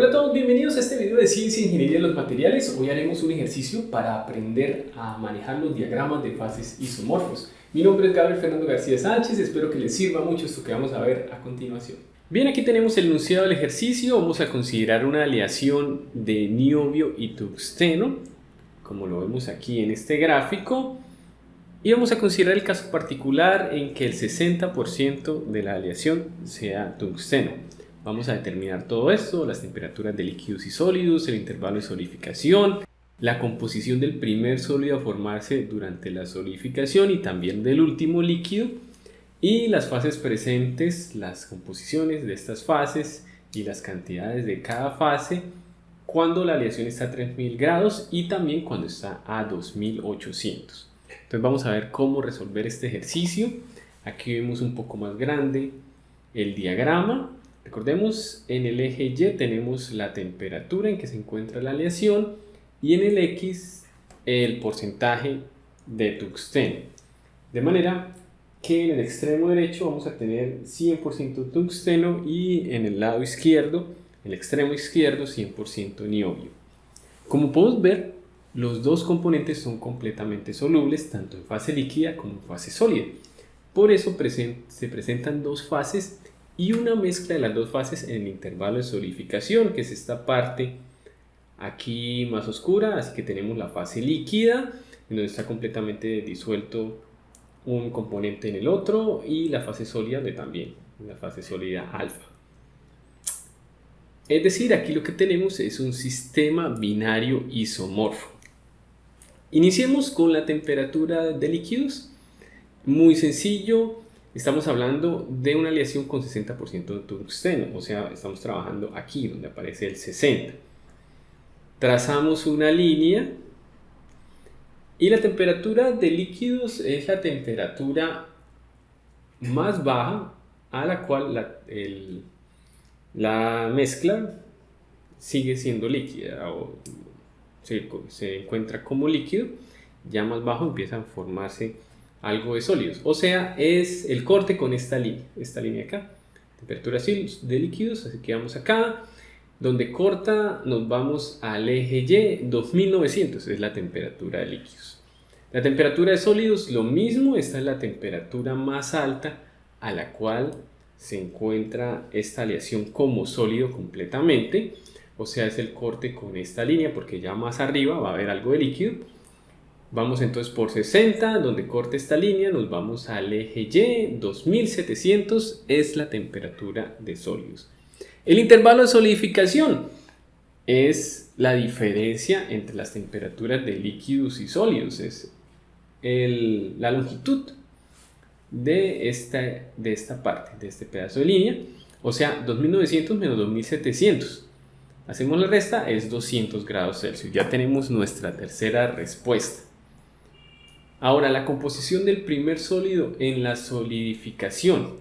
Hola a todos, bienvenidos a este video de Ciencia e Ingeniería de los Materiales. Hoy haremos un ejercicio para aprender a manejar los diagramas de fases isomorfos. Mi nombre es Gabriel Fernando García Sánchez, espero que les sirva mucho esto que vamos a ver a continuación. Bien, aquí tenemos el enunciado del ejercicio. Vamos a considerar una aleación de niobio y tungsteno, como lo vemos aquí en este gráfico. Y vamos a considerar el caso particular en que el 60% de la aleación sea tungsteno. Vamos a determinar todo esto, las temperaturas de líquidos y sólidos, el intervalo de solidificación, la composición del primer sólido a formarse durante la solidificación y también del último líquido, y las fases presentes, las composiciones de estas fases y las cantidades de cada fase cuando la aleación está a 3000 grados y también cuando está a 2800. Entonces vamos a ver cómo resolver este ejercicio. Aquí vemos un poco más grande el diagrama. Recordemos, en el eje Y tenemos la temperatura en que se encuentra la aleación y en el X el porcentaje de tungsteno. De manera que en el extremo derecho vamos a tener 100% tungsteno y en el lado izquierdo, el extremo izquierdo, 100% niobio. Como podemos ver, los dos componentes son completamente solubles tanto en fase líquida como en fase sólida. Por eso se presentan dos fases y una mezcla de las dos fases en el intervalo de solidificación, que es esta parte aquí más oscura. Así que tenemos la fase líquida, en donde está completamente disuelto un componente en el otro, y la fase sólida, donde también la fase sólida alfa. Es decir, aquí lo que tenemos es un sistema binario isomorfo. Iniciemos con la temperatura de líquidos. Muy sencillo. Estamos hablando de una aleación con 60% de tungsteno, o sea, estamos trabajando aquí donde aparece el 60. Trazamos una línea y la temperatura de líquidos es la temperatura más baja a la cual la mezcla sigue siendo líquida o se encuentra como líquido. Ya más bajo empiezan a formarse algo de sólidos, o sea, es el corte con esta línea acá, temperatura de líquidos. Así que vamos acá, donde corta nos vamos al eje Y, 2900 es la temperatura de líquidos. La temperatura de sólidos, lo mismo, esta es la temperatura más alta a la cual se encuentra esta aleación como sólido completamente, o sea, es el corte con esta línea, porque ya más arriba va a haber algo de líquido. Vamos entonces por 60, donde corta esta línea, nos vamos al eje Y, 2700 es la temperatura de sólidos. El intervalo de solidificación es la diferencia entre las temperaturas de líquidos y sólidos, es la longitud de esta parte, de este pedazo de línea, o sea, 2900 menos 2700. Hacemos la resta, es 200 grados Celsius. Ya tenemos nuestra tercera respuesta. Ahora, la composición del primer sólido en la solidificación.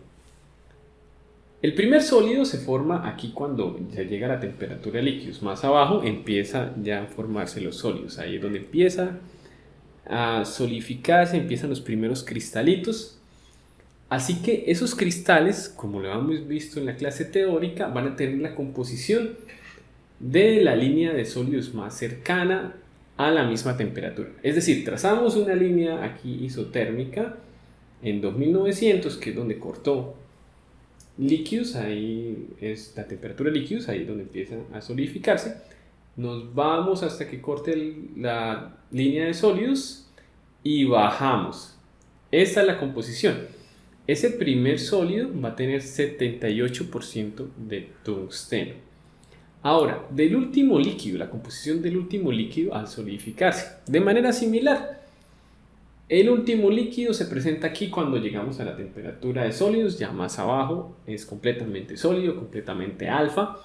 El primer sólido se forma aquí cuando ya llega a la temperatura de líquidos. Más abajo empieza ya a formarse los sólidos. Ahí es donde empieza a solidificarse, empiezan los primeros cristalitos. Así que esos cristales, como lo hemos visto en la clase teórica, van a tener la composición de la línea de sólidos más cercana a la misma temperatura. Es decir, trazamos una línea aquí isotérmica en 2900, que es donde cortó líquidos, ahí es la temperatura de líquidos, ahí es donde empieza a solidificarse. Nos vamos hasta que corte la línea de sólidos y bajamos. Esta es la composición. Ese primer sólido va a tener 78% de tungsteno. Ahora, del último líquido, la composición del último líquido al solidificarse. De manera similar, el último líquido se presenta aquí cuando llegamos a la temperatura de sólidos, ya más abajo es completamente sólido, completamente alfa.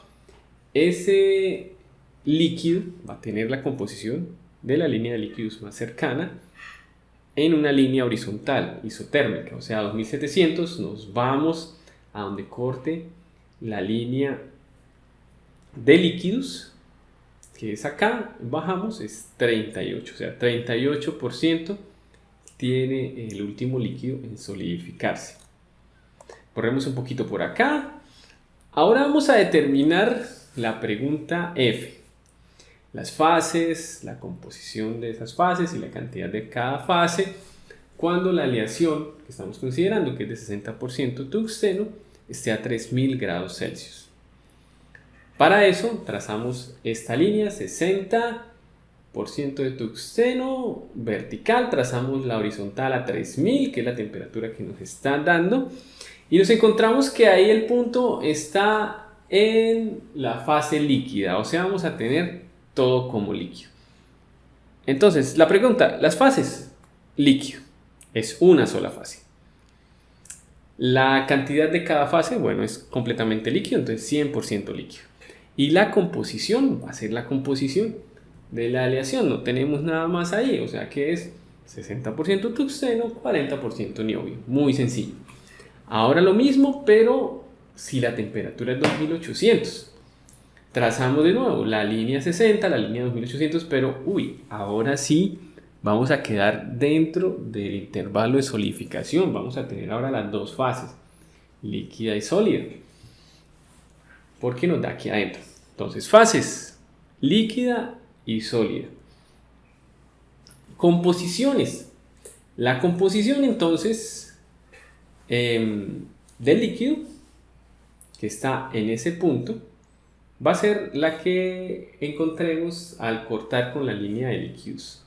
Ese líquido va a tener la composición de la línea de líquidos más cercana en una línea horizontal isotérmica, o sea, a 2700 nos vamos a donde corte la línea de líquidos, que es acá, bajamos, es 38, o sea, 38% tiene el último líquido en solidificarse. Corremos un poquito por acá. Ahora vamos a determinar la pregunta F. Las fases, la composición de esas fases y la cantidad de cada fase cuando la aleación que estamos considerando, que es de 60% tungsteno, esté a 3000 grados Celsius. Para eso trazamos esta línea, 60% de tungsteno vertical, trazamos la horizontal a 3000, que es la temperatura que nos está dando, y nos encontramos que ahí el punto está en la fase líquida, o sea, vamos a tener todo como líquido. Entonces, la pregunta, las fases, líquido, es una sola fase. La cantidad de cada fase, bueno, es completamente líquido, entonces 100% líquido. Y la composición va a ser la composición de la aleación, no tenemos nada más ahí, o sea que es 60% tungsteno, 40% niobio, muy sencillo. Ahora lo mismo, pero si la temperatura es 2800. Trazamos de nuevo la línea 60, la línea 2800, pero ahora sí vamos a quedar dentro del intervalo de solidificación. Vamos a tener ahora las dos fases, líquida y sólida, porque nos da aquí adentro. Entonces, fases, líquida y sólida. Composiciones. La composición entonces del líquido que está en ese punto va a ser la que encontremos al cortar con la línea de líquidos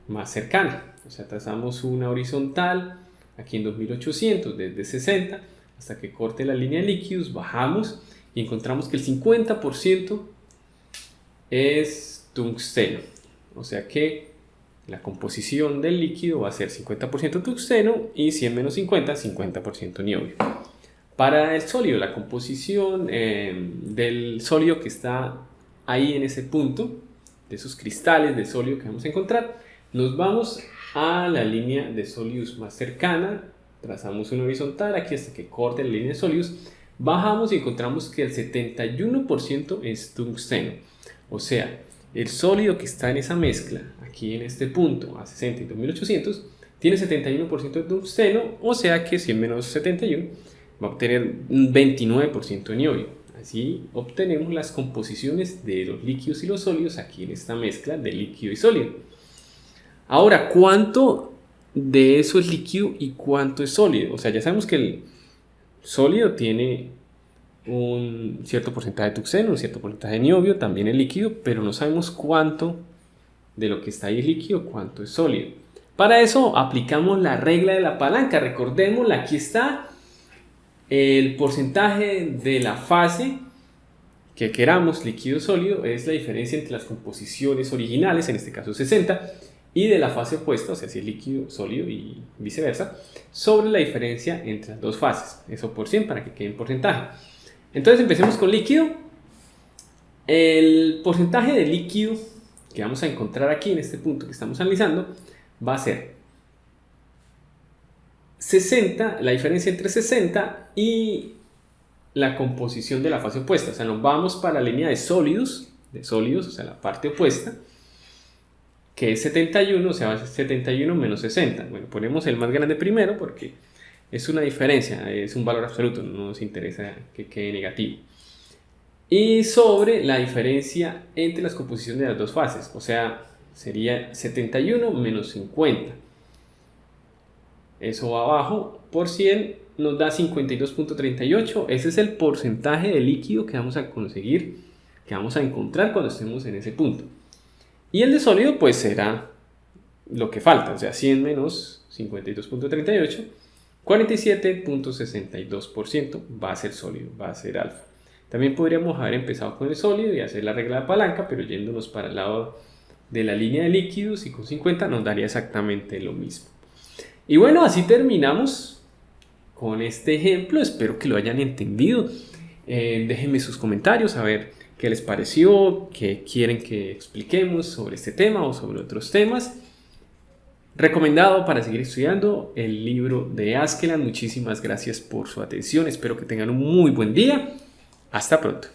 más cercana. O sea, trazamos una horizontal aquí en 2800 desde 60 hasta que corte la línea de líquidos, bajamos y encontramos que el 50% es tungsteno. O sea que la composición del líquido va a ser 50% tungsteno y 100 menos 50, 50% niobio. Para el sólido, la composición del sólido que está ahí en ese punto, de esos cristales de sólido que vamos a encontrar, nos vamos a la línea de sólidos más cercana, trazamos una horizontal aquí hasta que corte la línea de sólidos, bajamos y encontramos que el 71% es tungsteno. O sea, el sólido que está en esa mezcla, aquí en este punto, a 60 y 2800, tiene 71% de tungsteno, o sea que 100 menos 71 va a obtener un 29% de niobio. Así obtenemos las composiciones de los líquidos y los sólidos aquí en esta mezcla de líquido y sólido. Ahora, ¿cuánto de eso es líquido y cuánto es sólido? O sea, ya sabemos que el sólido tiene un cierto porcentaje de tungsteno, un cierto porcentaje de niobio, también el líquido, pero no sabemos cuánto de lo que está ahí es líquido, cuánto es sólido. Para eso aplicamos la regla de la palanca. Recordémosla, aquí está el porcentaje de la fase que queramos, líquido o sólido, es la diferencia entre las composiciones originales, en este caso 60, y de la fase opuesta, o sea, si es líquido, sólido y viceversa, sobre la diferencia entre las dos fases. Eso por 100 para que quede en porcentaje. Entonces empecemos con líquido. El porcentaje de líquido que vamos a encontrar aquí en este punto que estamos analizando va a ser 60, la diferencia entre 60 y la composición de la fase opuesta. O sea, nos vamos para la línea de sólidos, o sea, la parte opuesta, que es 71, o sea, 71 menos 60. Bueno, ponemos el más grande primero porque es una diferencia, es un valor absoluto, no nos interesa que quede negativo. Y sobre la diferencia entre las composiciones de las dos fases, o sea, sería 71 menos 50. Eso va abajo por 100 nos da 52.38. Ese es el porcentaje de líquido que vamos a conseguir, que vamos a encontrar cuando estemos en ese punto. Y el de sólido pues será lo que falta, o sea, 100 menos 52.38, 47.62% va a ser sólido, va a ser alfa. También podríamos haber empezado con el sólido y hacer la regla de palanca, pero yéndonos para el lado de la línea de líquidos y con 50 nos daría exactamente lo mismo. Y bueno, así terminamos con este ejemplo. Espero que lo hayan entendido. Déjenme sus comentarios a ver qué les pareció, qué quieren que expliquemos sobre este tema o sobre otros temas. Recomendado para seguir estudiando el libro de Askeland. Muchísimas gracias por su atención. Espero que tengan un muy buen día. Hasta pronto.